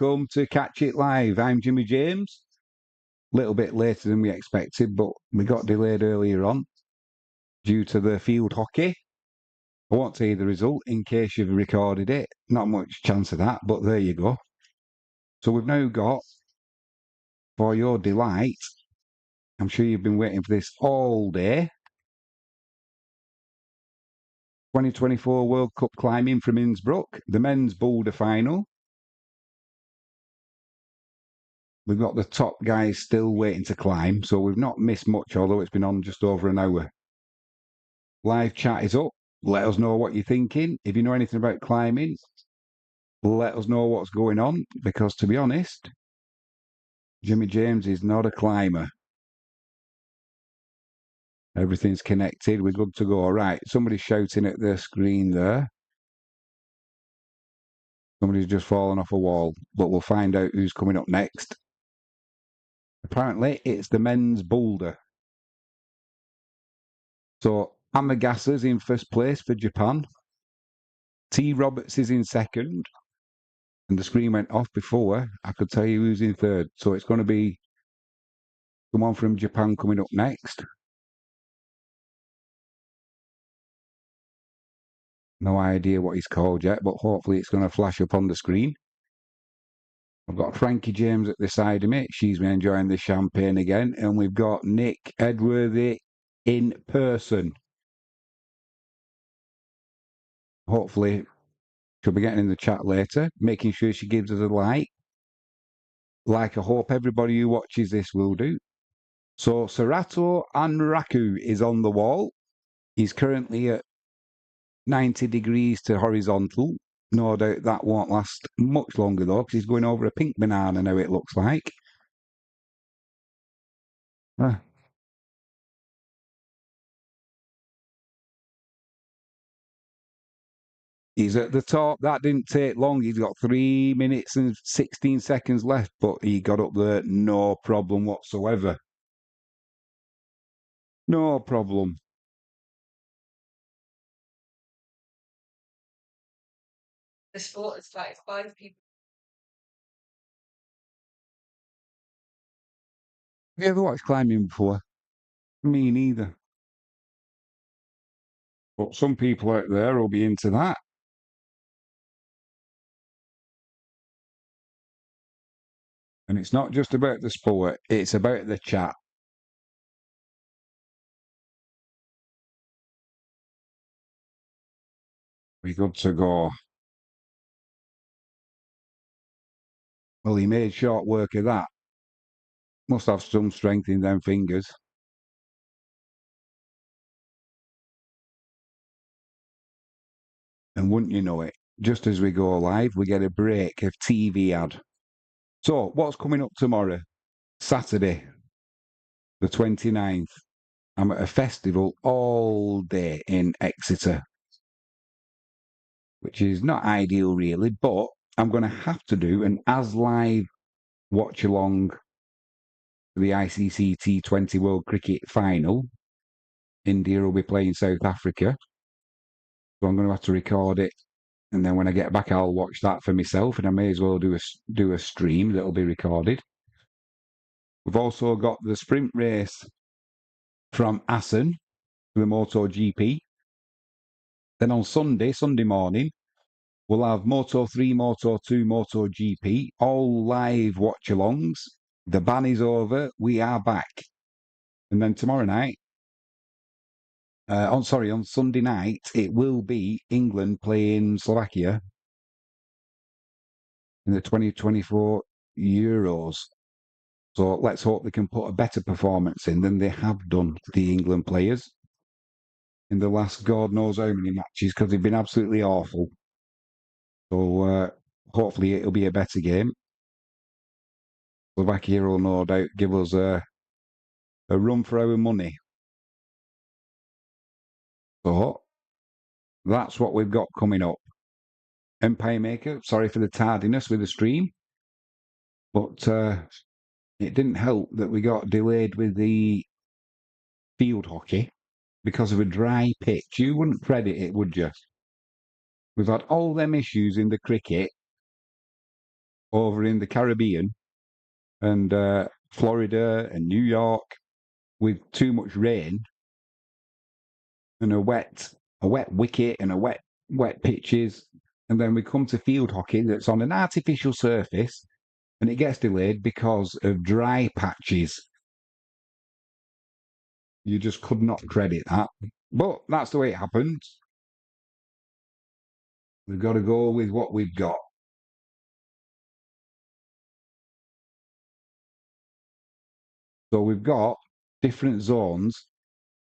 welcome to Catch It Live. I'm Jimmy James. A little bit later than we expected, but we got delayed earlier on due to the field hockey. I won't tell you the result in case you've recorded it. Not much chance of that, but there you go. So we've now got, for your delight, I'm sure you've been waiting for this all day, 2024 World Cup climbing from Innsbruck, the men's Boulder final. We've got the top guys still waiting to climb, so we've not missed much, although it's been on just over an hour. Live chat is up. Let us know what you're thinking. If you know anything about climbing, let us know what's going on, because to be honest, Jimmy James is not a climber. Everything's connected. We're good to go. All right, somebody's shouting at the screen there. Somebody's just fallen off a wall, but we'll find out who's coming up next. Apparently, it's the men's Boulder. So, Amagasa's in first place for Japan. T. Roberts is in second. And the screen went off before I could tell you who's in third. So, it's going to be someone from Japan coming up next. No idea what he's called yet, but hopefully it's going to flash up on the screen. I've got Frankie James at the side of me. She's been enjoying the champagne again. And we've got Nick Edworthy in person. Hopefully she'll be getting in the chat later, making sure she gives us a like. Like I hope everybody who watches this will do. So Serato Anraku is on the wall. He's currently at 90 degrees to horizontal. No doubt that won't last much longer though, because he's going over a pink banana now, it looks like. He's at the top. That didn't take long. He's got 3 minutes and 16 seconds left, but he got up there no problem whatsoever. No problem. The sport is like 5 people. Have you ever watched climbing before? Me neither. But some people out there will be into that. And it's not just about the sport, it's about the chat. We're good to go. Well, he made short work of that. Must have some strength in them fingers. And wouldn't you know it, just as we go live, we get a break of TV ad. So, what's coming up tomorrow? Saturday, the 29th. I'm at a festival all day in Exeter, which is not ideal really, but I'm going to have to do an as live watch along for the ICC T20 World Cricket Final. India will be playing South Africa. So I'm going to have to record it. And then when I get back, I'll watch that for myself. And I may as well do a stream that'll be recorded. We've also got the sprint race from Assen, the MotoGP. Then on Sunday morning, we'll have Moto3, Moto2, MotoGP, all live watch-alongs. The ban is over. We are back. And then tomorrow night, on Sunday night, it will be England playing Slovakia in the 2024 Euros. So let's hope they can put a better performance in than they have done, the England players, in the last God knows how many matches, because they've been absolutely awful. So hopefully it'll be a better game. Slovakia will no doubt give us a run for our money. So that's what we've got coming up. Empire Maker, sorry for the tardiness with the stream, but it didn't help that we got delayed with the field hockey because of a dry pitch. You wouldn't credit it, would you? We've had all them issues in the cricket, over in the Caribbean and Florida and New York with too much rain and a wet wicket and a wet pitches, and then we come to field hockey that's on an artificial surface and it gets delayed because of dry patches. You just could not credit that. But that's the way it happened. We've got to go with what we've got. So we've got different zones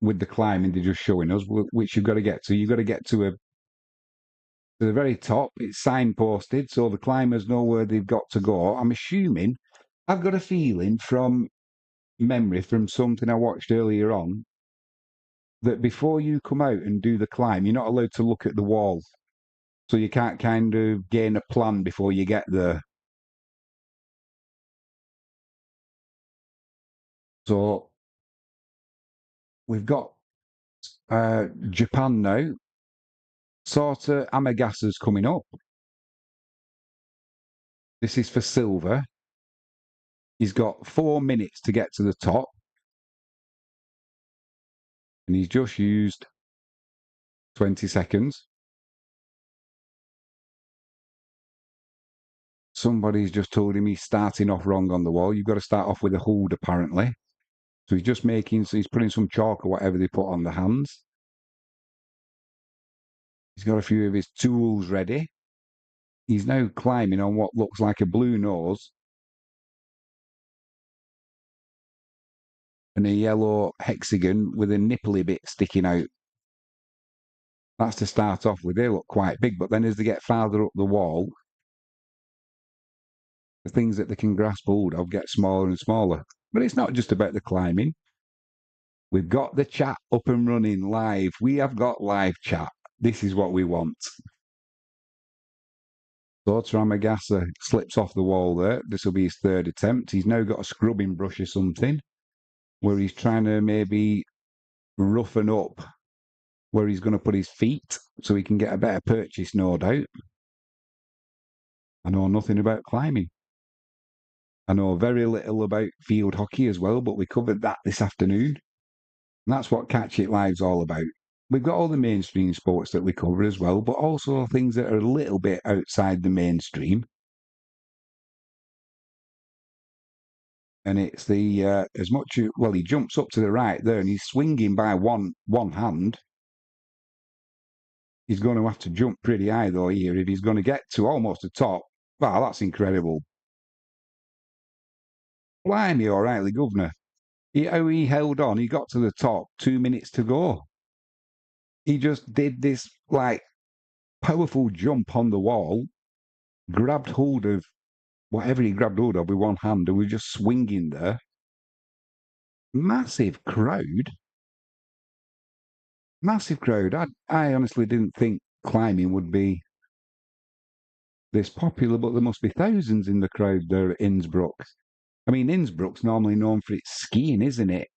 with the climbing they're just showing us, which you've got to get to. You've got to get to the very top. It's signposted, so the climbers know where they've got to go. I'm assuming, I've got a feeling from memory from something I watched earlier on that before you come out and do the climb, you're not allowed to look at the wall. So you can't kind of gain a plan before you get there. So we've got Japan now. Sorta Amagasa's coming up. This is for silver. He's got 4 minutes to get to the top. And he's just used 20 seconds. Somebody's just told him he's starting off wrong on the wall. You've got to start off with a hold, apparently. So he's putting some chalk or whatever they put on the hands. He's got a few of his tools ready. He's now climbing on what looks like a blue nose and a yellow hexagon with a nipply bit sticking out. That's to start off with. They look quite big, but then as they get farther up the wall, the things that they can grasp hold of get smaller and smaller. But it's not just about the climbing. We've got the chat up and running live. We have got live chat. This is what we want. So Tramagasa slips off the wall there. This will be his third attempt. He's now got a scrubbing brush or something where he's trying to maybe roughen up where he's going to put his feet so he can get a better purchase, no doubt. I know nothing about climbing. I know very little about field hockey as well, but we covered that this afternoon. And that's what Catch It Live's all about. We've got all the mainstream sports that we cover as well, but also things that are a little bit outside the mainstream. And it's the as much well, he jumps up to the right there, and he's swinging by one hand. He's going to have to jump pretty high though here if he's going to get to almost the top. Wow, that's incredible! Blimey, O'Reilly, governor. How he held on. He got to the top. 2 minutes to go. He just did this like powerful jump on the wall, grabbed hold of whatever he grabbed hold of with one hand, and was just swinging there. Massive crowd. Massive crowd. I honestly didn't think climbing would be this popular, but there must be thousands in the crowd there at Innsbruck. I mean, Innsbruck's normally known for its skiing, isn't it?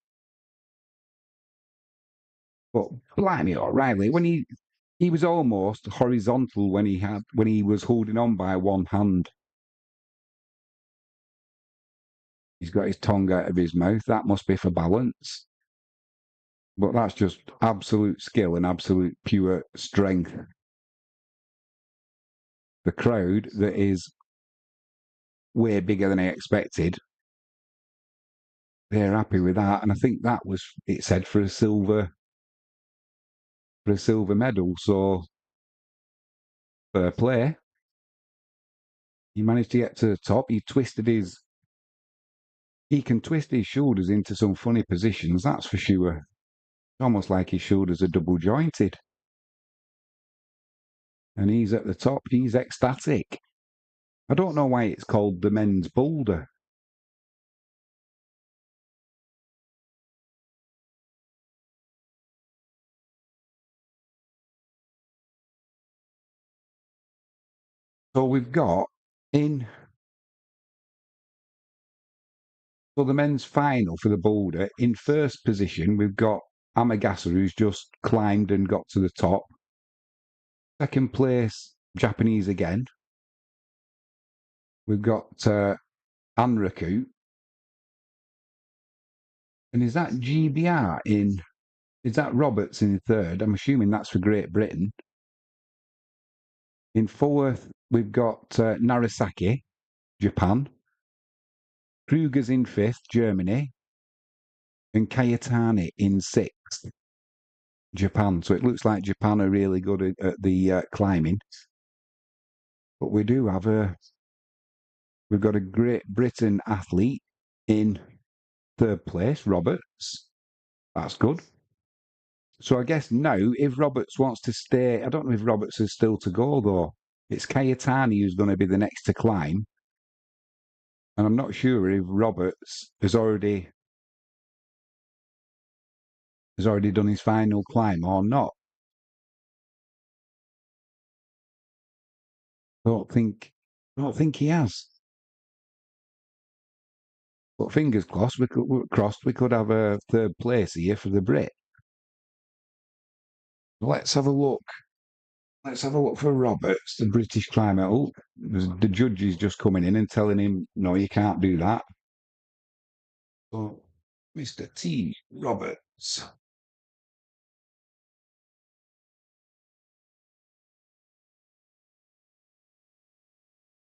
But blimey, O'Reilly, when he was almost horizontal when he was holding on by one hand. He's got his tongue out of his mouth. That must be for balance. But that's just absolute skill and absolute pure strength. The crowd that is way bigger than I expected, they're happy with that. And I think that was, it said, for a silver medal. So fair play. He managed to get to the top. He can twist his shoulders into some funny positions, that's for sure. Almost like his shoulders are double jointed. And he's at the top. He's ecstatic. I don't know why it's called the men's Boulder. So we've got in for the men's final for the Boulder, in first position, we've got Amagasa, who's just climbed and got to the top. Second place, Japanese again, We've got Anraku. And is that GBR in? Is that Roberts in third? I'm assuming that's for Great Britain. In fourth, we've got Narasaki, Japan. Kruger's in fifth, Germany. And Kayatani in sixth, Japan. So it looks like Japan are really good at the climbing. But we do have we've got a Great Britain athlete in third place, Roberts. That's good. So I guess now, if Roberts wants to stay, I don't know if Roberts is still to go though. It's Kayatani who's going to be the next to climb, and I'm not sure if Roberts has already done his final climb or not. I don't think he has. But fingers crossed, we could have a third place here for the Brit. Let's have a look. Let's have a look for Roberts, the British climber. Oh, the judge is just coming in and telling him, no, you can't do that. So, Mr. T. Roberts.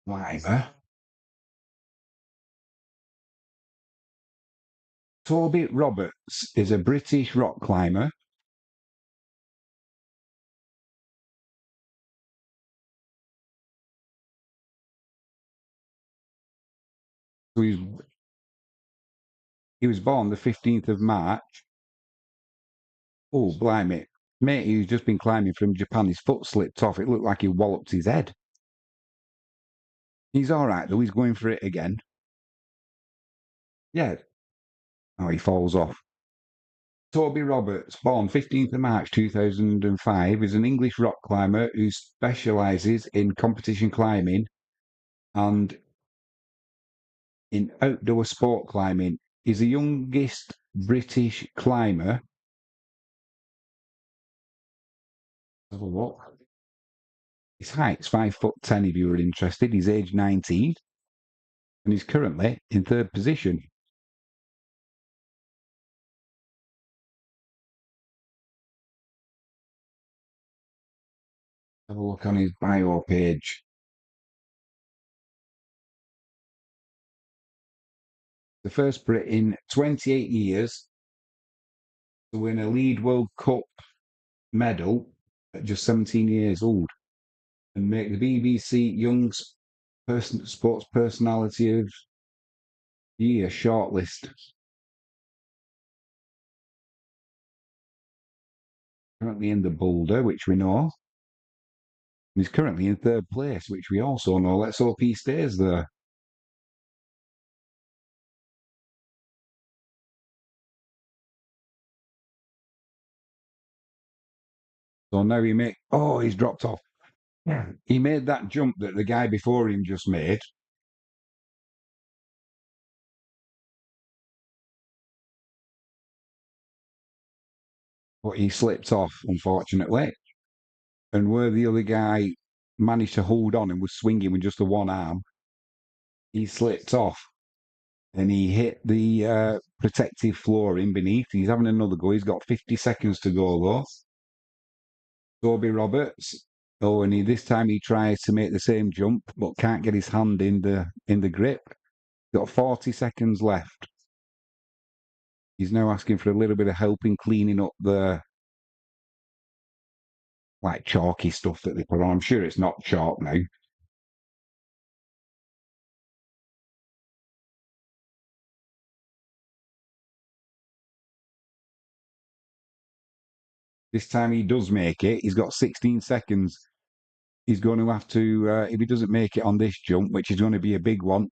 Climber. Toby Roberts is a British rock climber he was born the 15th of March. Oh, blimey. Mate, he's just been climbing from Japan. His foot slipped off. It looked like he walloped his head. He's all right, though. He's going for it again. Yeah. Oh, he falls off. Toby Roberts, born 15th of March 2005, is an English rock climber who specialises in competition climbing and in outdoor sport climbing. He's the youngest British climber. Have a look. His height's 5'10" if you were interested. He's age 19 and he's currently in third position. Have a look on his bio page. The first Brit in 28 years to win a lead World Cup medal at just 17 years old and make the BBC Young Sports Personality of the Year shortlist. Currently in the Boulder, which we know. He's currently in third place, which we also know. Let's hope he stays there. So now he's dropped off. Yeah. He made that jump that the guy before him just made. But he slipped off, unfortunately. And where the other guy managed to hold on and was swinging with just the one arm, he slipped off and he hit the protective flooring beneath. He's having another go. He's got 50 seconds to go, though. Toby Roberts. Oh, and this time he tries to make the same jump, but can't get his hand in the grip. Got 40 seconds left. He's now asking for a little bit of help in cleaning up the like chalky stuff that they put on. I'm sure it's not chalk now. This time he does make it. He's got 16 seconds. He's going to have to, if he doesn't make it on this jump, which is going to be a big one,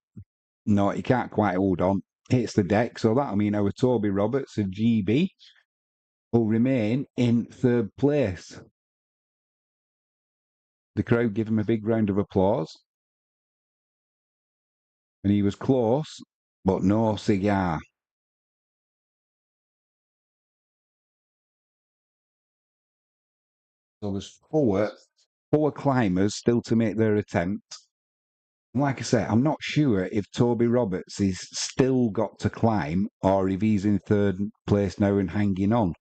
no, he can't quite hold on. Hits the deck. So that'll mean our Toby Roberts and GB will remain in third place. The crowd give him a big round of applause. And he was close, but no cigar. So there's four climbers still to make their attempt. Like I say, I'm not sure if Toby Roberts is still got to climb or if he's in third place now and hanging on.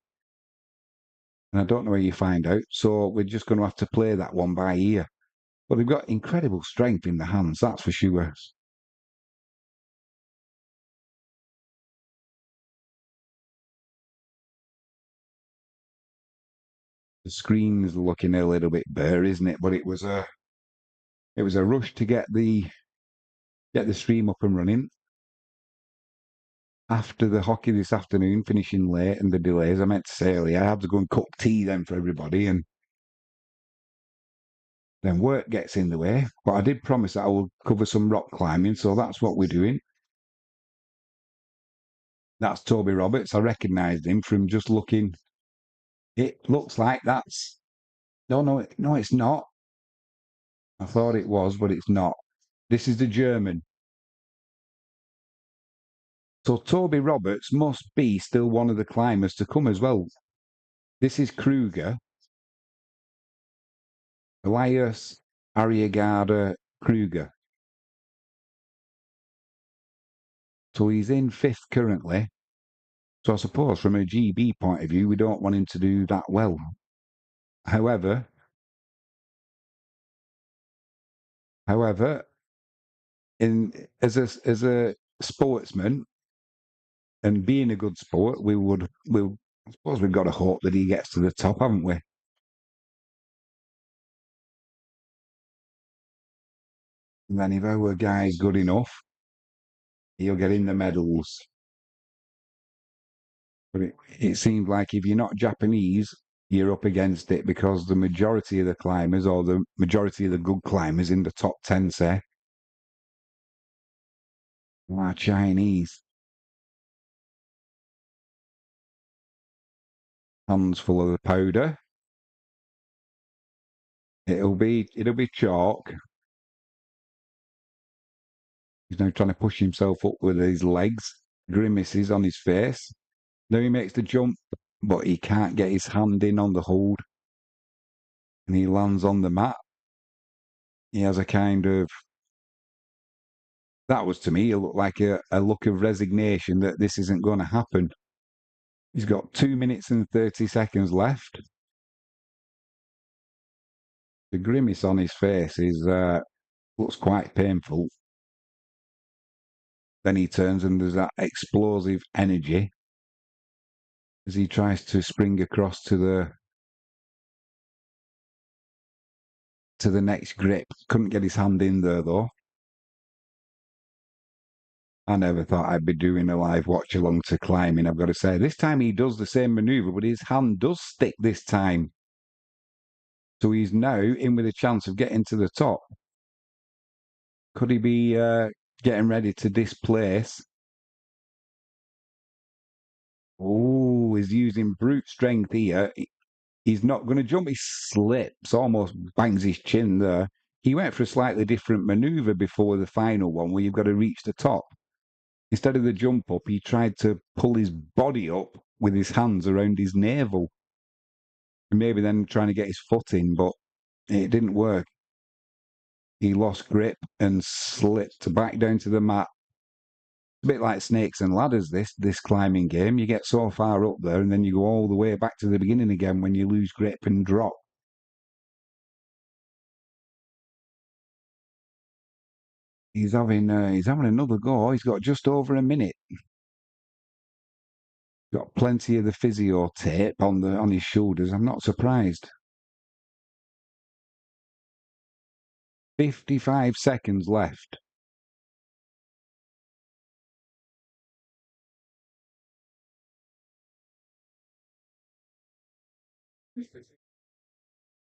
And I don't know where you find out, so we're just going to have to play that one by ear. But they've got incredible strength in the hands, that's for sure. The screen's looking a little bit bare, isn't it? But it was a rush to get the stream up and running. After the hockey this afternoon, finishing late and the delays, I meant to say earlier, I had to go and cook tea then for everybody, and then work gets in the way. But I did promise that I would cover some rock climbing, so that's what we're doing. That's Toby Roberts. I recognised him from just looking. It looks like that's. No, no, no, it's not. I thought it was, but it's not. This is the German. So Toby Roberts must be still one of the climbers to come as well. This is Kruger, Elias Arriagada Kruger. So he's in fifth currently. So I suppose from a GB point of view, we don't want him to do that well. However, however, in as a sportsman and being a good sport, I suppose we've got to hope that he gets to the top, haven't we? And then if our guy's good enough, he'll get in the medals. But it seems like if you're not Japanese, you're up against it because the majority of the climbers or the majority of the good climbers in the top 10, say, are Chinese. Hands full of the powder. It'll be chalk. He's now trying to push himself up with his legs, grimaces on his face. Now he makes the jump, but he can't get his hand in on the hold, and he lands on the mat. He has a kind of that was to me, it looked like a look of resignation that this isn't going to happen. He's got 2 minutes and 30 seconds left. The grimace on his face is looks quite painful. Then he turns and there's that explosive energy as he tries to spring across to the next grip. Couldn't get his hand in there though. I never thought I'd be doing a live watch along to climbing, I've got to say. This time he does the same maneuver, but his hand does stick this time. So he's now in with a chance of getting to the top. Could he be getting ready to displace? Oh, he's using brute strength here. He's not going to jump. He slips, almost bangs his chin there. He went for a slightly different maneuver before the final one where you've got to reach the top. Instead of the jump up, he tried to pull his body up with his hands around his navel. Maybe then trying to get his foot in, but it didn't work. He lost grip and slipped back down to the mat. A bit like snakes and ladders, this climbing game. You get so far up there and then you go all the way back to the beginning again when you lose grip and drop. He's having another go. He's got just over a minute. Got plenty of the physio tape on his shoulders. I'm not surprised. 55 seconds left.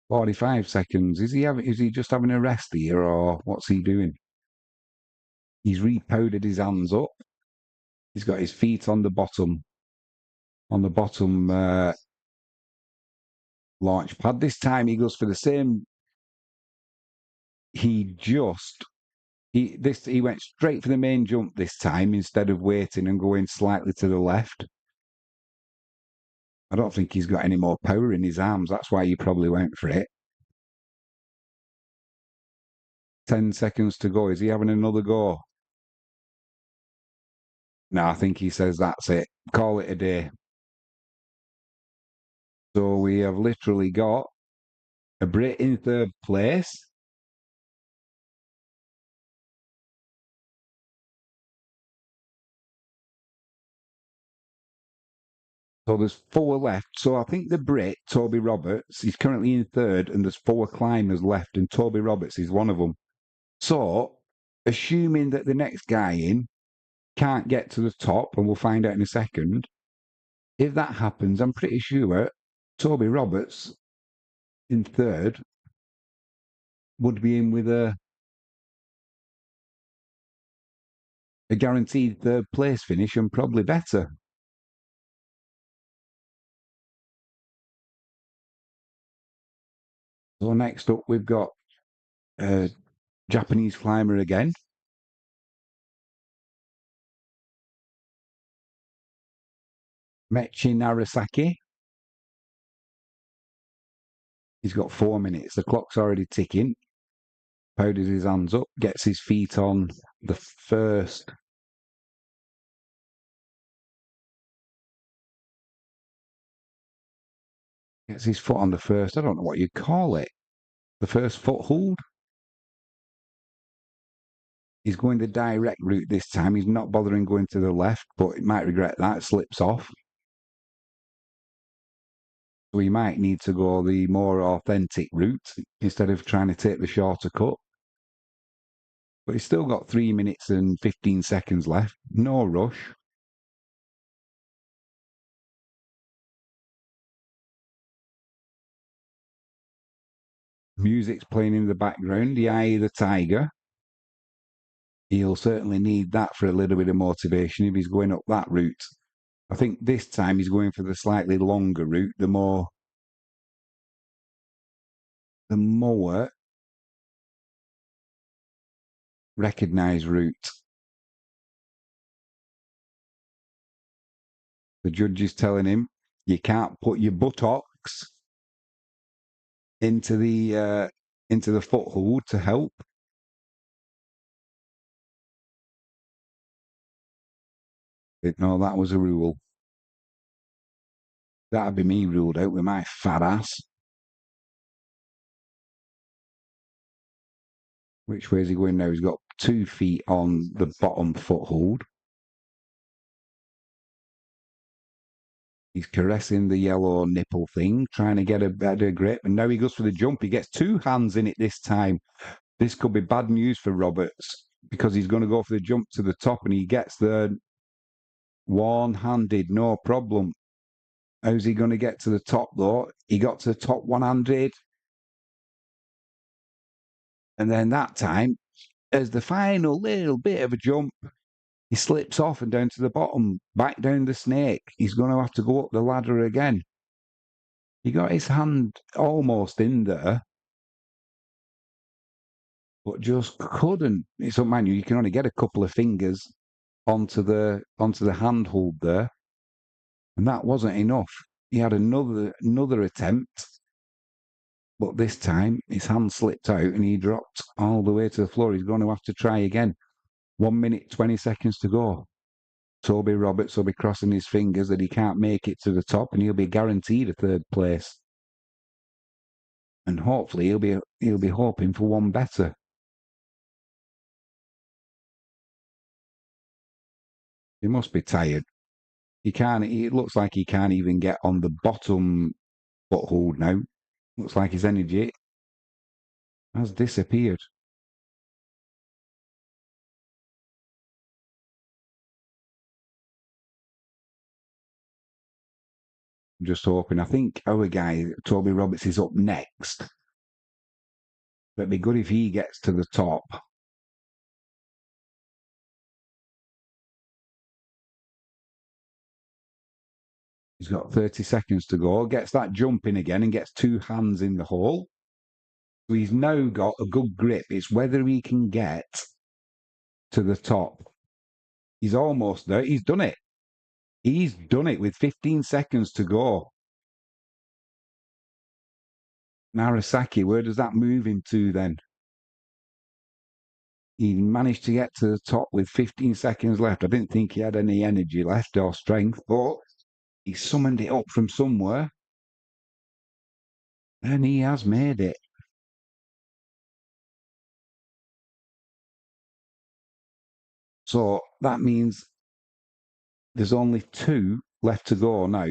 45 seconds. Is he just having a rest here or what's he doing? He's repowdered his hands up. He's got his feet on the bottom launch pad. This time he goes for the same. He just he went straight for the main jump this time instead of waiting and going slightly to the left. I don't think he's got any more power in his arms. That's why he probably went for it. 10 seconds to go. Is he having another go? No, I think he says that's it. Call it a day. So we have literally got a Brit in third place. So there's four left. So I think the Brit, Toby Roberts, he's currently in third, and there's four climbers left, and Toby Roberts is one of them. So, assuming that the next guy in can't get to the top, and we'll find out in a second, if that happens, I'm pretty sure Toby Roberts in third would be in with a guaranteed third place finish and probably better. So next up, we've got a Japanese climber again. Mechi Narasaki. He's got 4 minutes. The clock's already ticking. Powders his hands up, gets his feet on the first. Gets his foot on the first. I don't know what you call it. The first foothold. He's going the direct route this time. He's not bothering going to the left, but he might regret that. It slips off. So he might need to go the more authentic route instead of trying to take the shorter cut. But he's still got 3 minutes and 15 seconds left. No rush. Music's playing in the background. The Eye of the Tiger. He'll certainly need that for a little bit of motivation if he's going up that route. I think this time he's going for the slightly longer route, the more recognised route. The judge is telling him you can't put your buttocks into the foothold to help. Didn't know that was a rule. That'd be me ruled out with my fat ass. Which way is he going now? He's got 2 feet on the bottom foothold. He's caressing the yellow nipple thing, trying to get a better grip. And now he goes for the jump. He gets 2 hands in it this time. This could be bad news for Roberts because he's going to go for the jump to the top and he gets there one-handed, no problem. How's he going to get to the top though? He got to the top 100. And then that time, as the final little bit of a jump, he slips off and down to the bottom, back down the snake. He's going to have to go up the ladder again. He got his hand almost in there, but just couldn't. It's up, man. You can only get a couple of fingers onto the handhold there, and that wasn't enough. He had another attempt, but this time his hand slipped out and he dropped all the way to the floor. He's going to have to try again. 1 minute, 20 seconds to go. Toby Roberts will be crossing his fingers that he can't make it to the top and he'll be guaranteed a third place. And hopefully he'll be hoping for one better. He must be tired. It looks like he can't even get on the bottom foothold now. Looks like his energy has disappeared. I'm just hoping. I think our guy, Toby Roberts, is up next. But it'd be good if he gets to the top. He's got 30 seconds to go. Gets that jump in again and gets 2 hands in the hole. So he's now got a good grip. It's whether he can get to the top. He's almost there. He's done it. He's done it with 15 seconds to go. Narasaki, where does that move him to then? He managed to get to the top with 15 seconds left. I didn't think he had any energy left or strength, but he summoned it up from somewhere, and he has made it. So that means there's only 2 left to go now.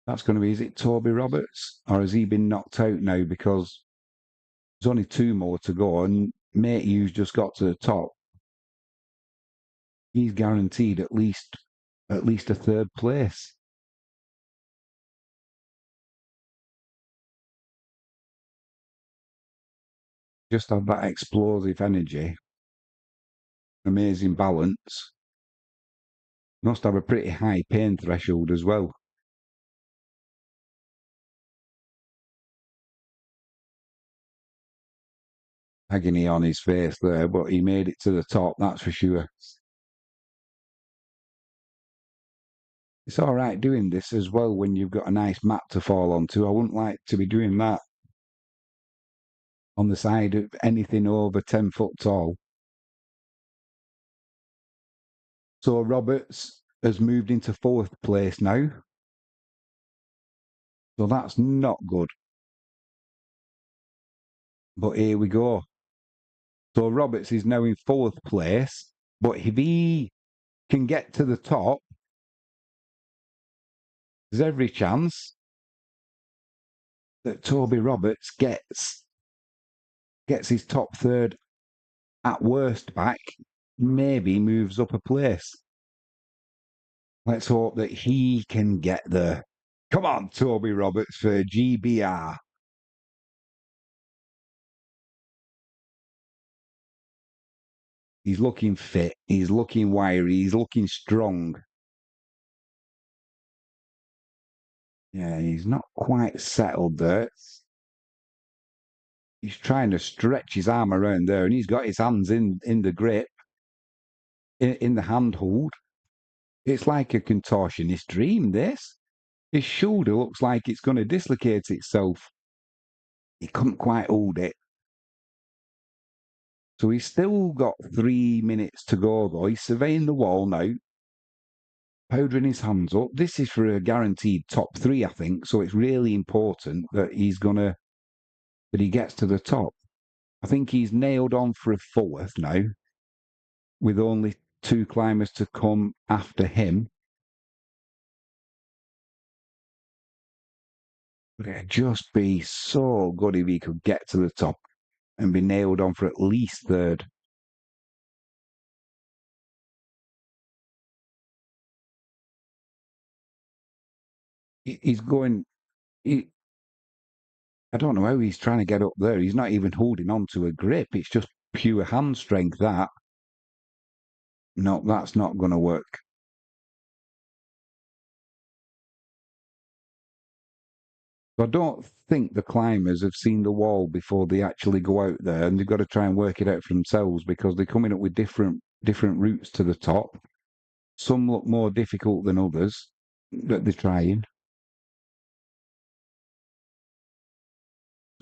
That's going to be, is it Toby Roberts? Or has he been knocked out now? Because there's only 2 more to go, and Matey, who's just got to the top, he's guaranteed at least a 3rd place. Just have that explosive energy, amazing balance. Must have a pretty high pain threshold as well. Agony on his face there, but he made it to the top, that's for sure. It's all right doing this as well when you've got a nice mat to fall onto. I wouldn't like to be doing that on the side of anything over 10 foot tall. So Roberts has moved into 4th place now. So that's not good. But here we go. So Roberts is now in 4th place. But if he can get to the top, there's every chance that Toby Roberts gets his top 3rd at worst back, maybe moves up a place. Let's hope that he can get there. Come on, Toby Roberts for GBR. He's looking fit, he's looking wiry, he's looking strong. Yeah, he's not quite settled there. He's trying to stretch his arm around there, and he's got his hands in the grip, in the handhold. It's like a contortionist dream, this. His shoulder looks like it's going to dislocate itself. He couldn't quite hold it. So he's still got 3 minutes to go, though. He's surveying the wall now, powdering his hands up. This is for a guaranteed top 3, I think. So it's really important that he gets to the top. I think he's nailed on for a 4th now, with only 2 climbers to come after him. But it'd just be so good if he could get to the top and be nailed on for at least 3rd. He's going. He, I don't know how he's trying to get up there. He's not even holding on to a grip. It's just pure hand strength, that. No, that's not going to work. So I don't think the climbers have seen the wall before they actually go out there, and they've got to try and work it out for themselves because they're coming up with different routes to the top. Some look more difficult than others that they're trying.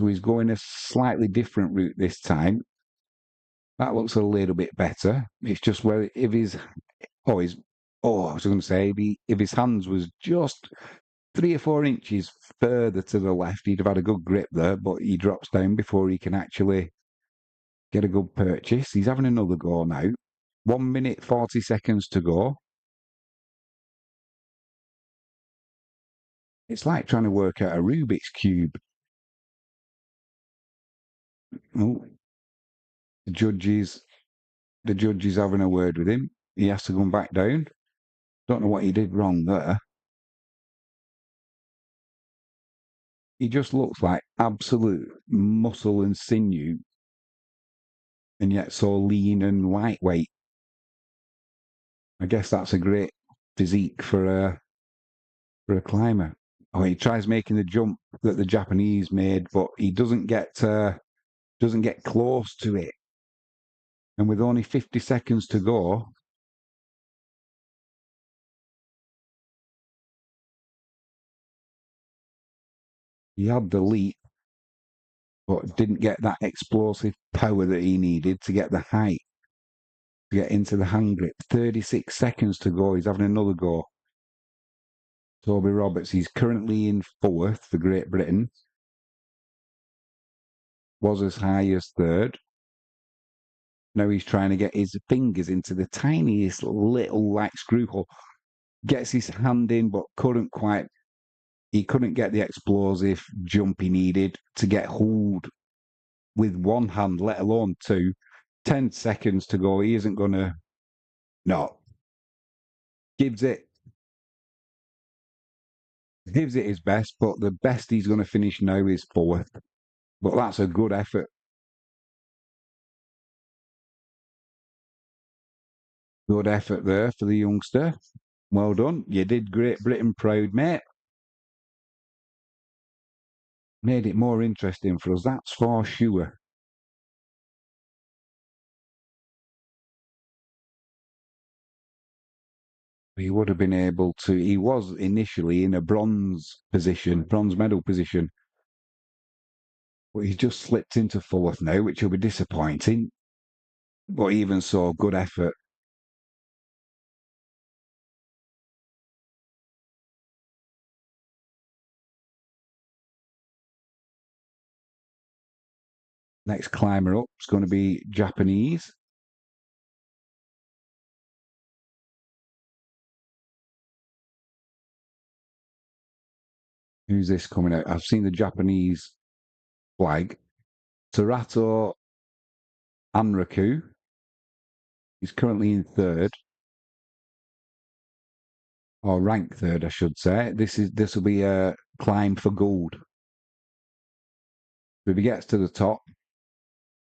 So he's going a slightly different route this time. That looks a little bit better. It's just where if his I was going to say if his hands was just 3 or 4 inches further to the left, he'd have had a good grip there, but he drops down before he can actually get a good purchase. He's having another go now. 1 minute, 40 seconds to go. It's like trying to work out a Rubik's Cube. Oh, the judge is having a word with him. He has to come back down. Don't know what he did wrong there. He just looks like absolute muscle and sinew, and yet so lean and lightweight. I guess that's a great physique for a climber. Oh, he tries making the jump that the Japanese made, but he doesn't get close to it. And with only 50 seconds to go, he had the leap, but didn't get that explosive power that he needed to get the height, to get into the hand grip. 36 seconds to go. He's having another go. Toby Roberts, he's currently in fourth for Great Britain. Was as high as third. Now he's trying to get his fingers into the tiniest little like screw hole. Gets his hand in, but he couldn't get the explosive jump he needed to get hold with one hand, let alone two. 10 seconds to go. He isn't going to, no. Gives it his best, but the best he's going to finish now is fourth. But that's a good effort. Good effort there for the youngster. Well done. You did Great Britain proud, mate. Made it more interesting for us, that's for sure. He would have been able to, he was initially in a bronze medal position. But he's just slipped into fourth now, which will be disappointing. But even so, good effort. Next climber up is going to be Japanese. Who's this coming out? I've seen the Japanese flag. Terato Anraku. He's currently in third. Or ranked third, I should say. This will be a climb for gold. If he gets to the top,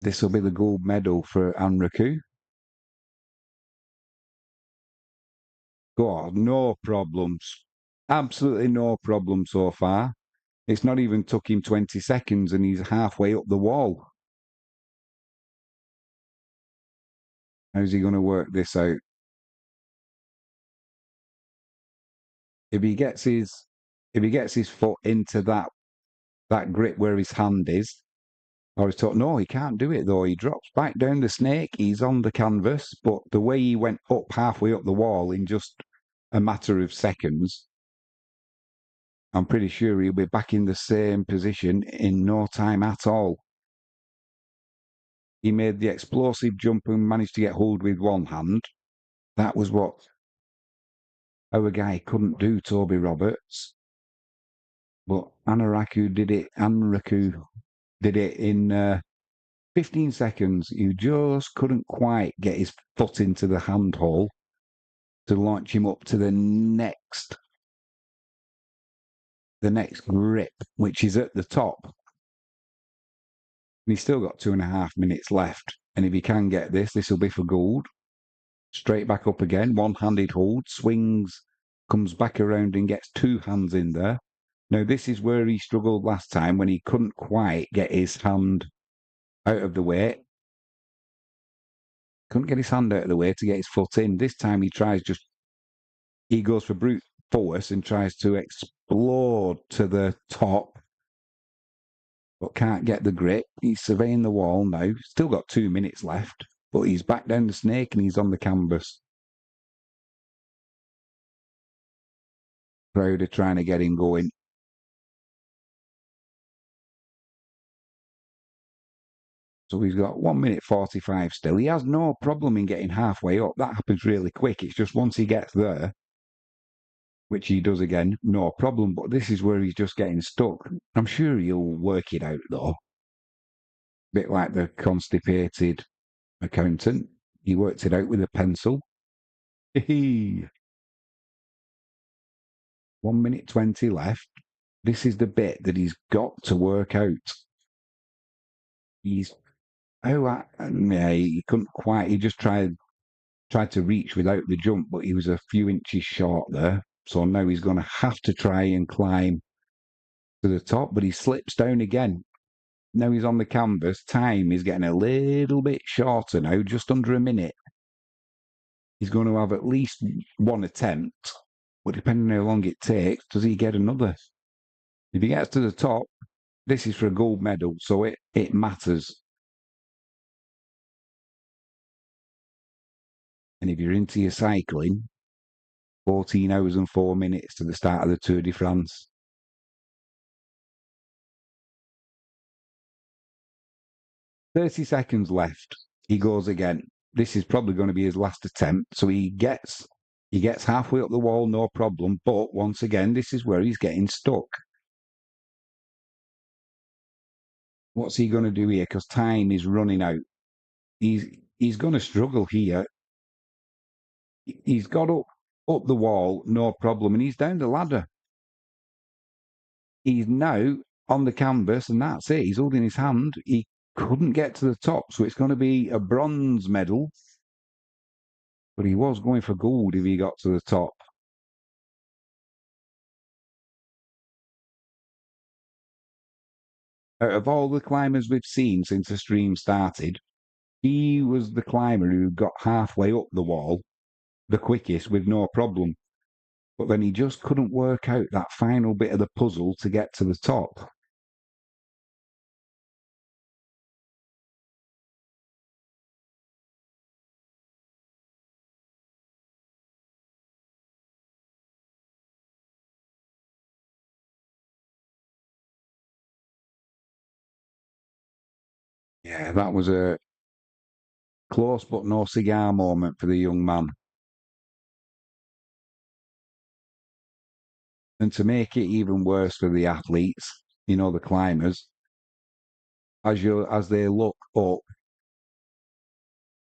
this will be the gold medal for Anraku. God, no problems. Absolutely no problem so far. It's not even took him 20 seconds and he's halfway up the wall. How's he going to work this out? If he gets his foot into that grip where his hand is, I was taught, no, he can't do it though. He drops back down the snake, he's on the canvas, but the way he went up halfway up the wall in just a matter of seconds, I'm pretty sure he'll be back in the same position in no time at all. He made the explosive jump and managed to get hold with one hand. That was what our guy couldn't do, Toby Roberts. But Anraku did it in 15 seconds. You just couldn't quite get his foot into the handhole to launch him up to the next grip, which is at the top. And he's still got 2.5 minutes left. And if he can get this will be for gold. Straight back up again, one-handed hold, swings, comes back around and gets two hands in there. Now, this is where he struggled last time when he couldn't quite get his hand out of the way. Couldn't get his hand out of the way to get his foot in. This time he goes for brute force and tries to explode to the top, but can't get the grip. He's surveying the wall now. Still got 2 minutes left, but he's back down the snake and he's on the canvas. Crowd are trying to get him going. So he's got 1 minute 45 still. He has no problem in getting halfway up. That happens really quick. It's just once he gets there, which he does again, no problem. But this is where he's just getting stuck. I'm sure he'll work it out, though. Bit like the constipated accountant. He worked it out with a pencil. 1 minute 20 left. This is the bit that he's got to work out. He couldn't quite. He just tried to reach without the jump, but he was a few inches short there. So now he's going to have to try and climb to the top, but he slips down again. Now he's on the canvas. Time is getting a little bit shorter now, just under a minute. He's going to have at least one attempt, but depending on how long it takes, does he get another? If he gets to the top, this is for a gold medal, so it matters. And if you're into your cycling, 14 hours and 4 minutes to the start of the Tour de France. "30 seconds left. He goes again. This is probably going to be his last attempt. So he gets halfway up the wall, no problem. But once again, this is where he's getting stuck. What's he going to do here? Because time is running out. He's going to struggle here. He's got up the wall, no problem, and he's down the ladder. He's now on the canvas, and that's it. He's holding his hand. He couldn't get to the top, so it's going to be a bronze medal. But he was going for gold if he got to the top. Out of all the climbers we've seen since the stream started, he was the climber who got halfway up the wall the quickest with no problem. But then he just couldn't work out that final bit of the puzzle to get to the top. Yeah, that was a close but no cigar moment for the young man. And to make it even worse for the athletes, the climbers, as they look up,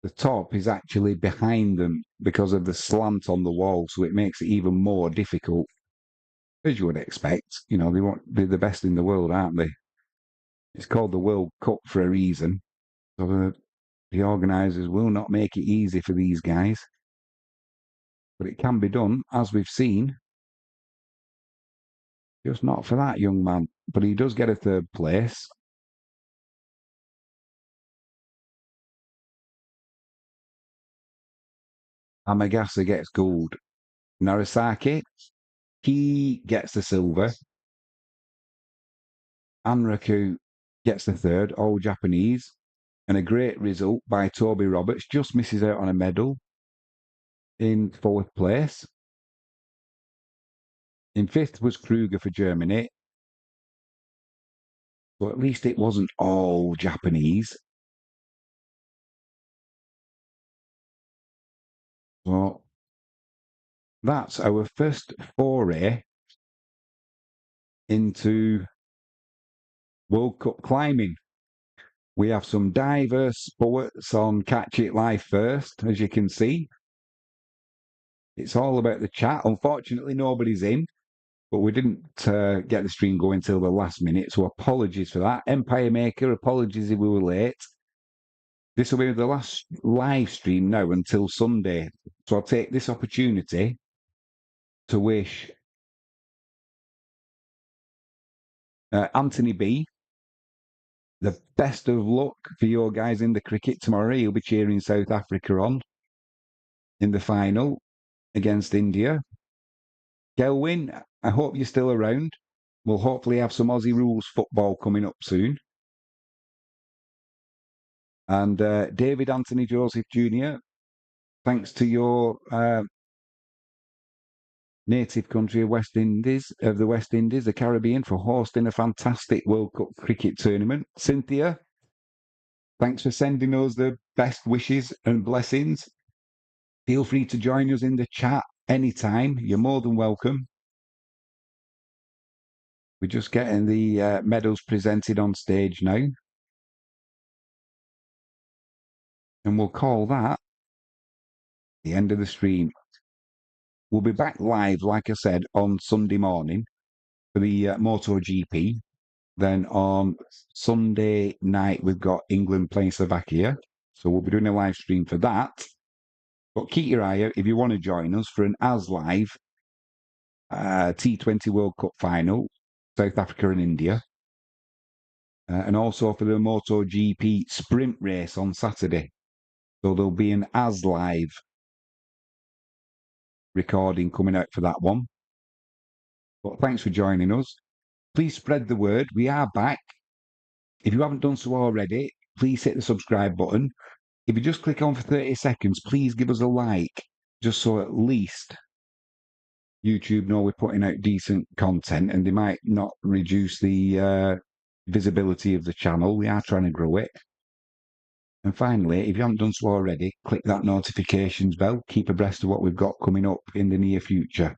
the top is actually behind them because of the slant on the wall, so it makes it even more difficult. As you would expect, they want to be the best in the world, aren't they? It's called the World Cup for a reason. So the organisers will not make it easy for these guys. But it can be done, as we've seen. Just not for that young man. But he does get a third place. Amagasa gets gold. Narasaki, he gets the silver. Anraku gets the third, all Japanese. And a great result by Toby Roberts, just misses out on a medal in fourth place. In fifth was Kruger for Germany. But at least it wasn't all Japanese. So that's our first foray into World Cup climbing. We have some diverse sports on Catch It Live first, as you can see. It's all about the chat. Unfortunately, nobody's in, but we didn't get the stream going till the last minute, so apologies for that. Empire Maker, apologies if we were late. This will be the last live stream now until Sunday, so I'll take this opportunity to wish Anthony B the best of luck for your guys in the cricket tomorrow. He'll be cheering South Africa on in the final against India. Gelwin, I hope you're still around. We'll hopefully have some Aussie rules football coming up soon. And David Anthony Joseph Jr., thanks to your native country of the West Indies, the Caribbean, for hosting a fantastic World Cup cricket tournament. Cynthia, thanks for sending us the best wishes and blessings. Feel free to join us in the chat anytime. You're more than welcome. We're just getting the medals presented on stage now. And we'll call that the end of the stream. We'll be back live, like I said, on Sunday morning for the MotoGP. Then on Sunday night, we've got England playing Slovakia. So we'll be doing a live stream for that. But keep your eye out if you want to join us for an as live T20 World Cup final, South Africa and India. And also for the MotoGP sprint race on Saturday. So there'll be an as live recording coming out for that one. But thanks for joining us. Please spread the word. We are back. If you haven't done so already, please hit the subscribe button. If you just click on for 30 seconds, please give us a like, just so at least YouTube know we're putting out decent content, and they might not reduce the visibility of the channel. We are trying to grow it. And finally, if you haven't done so already, click that notifications bell. Keep abreast of what we've got coming up in the near future.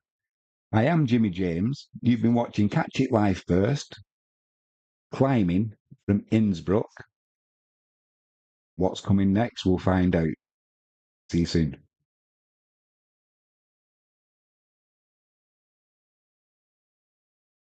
I am Jimmy James. You've been watching Catch It Live First, climbing from Innsbruck. What's coming next, we'll find out. See you soon.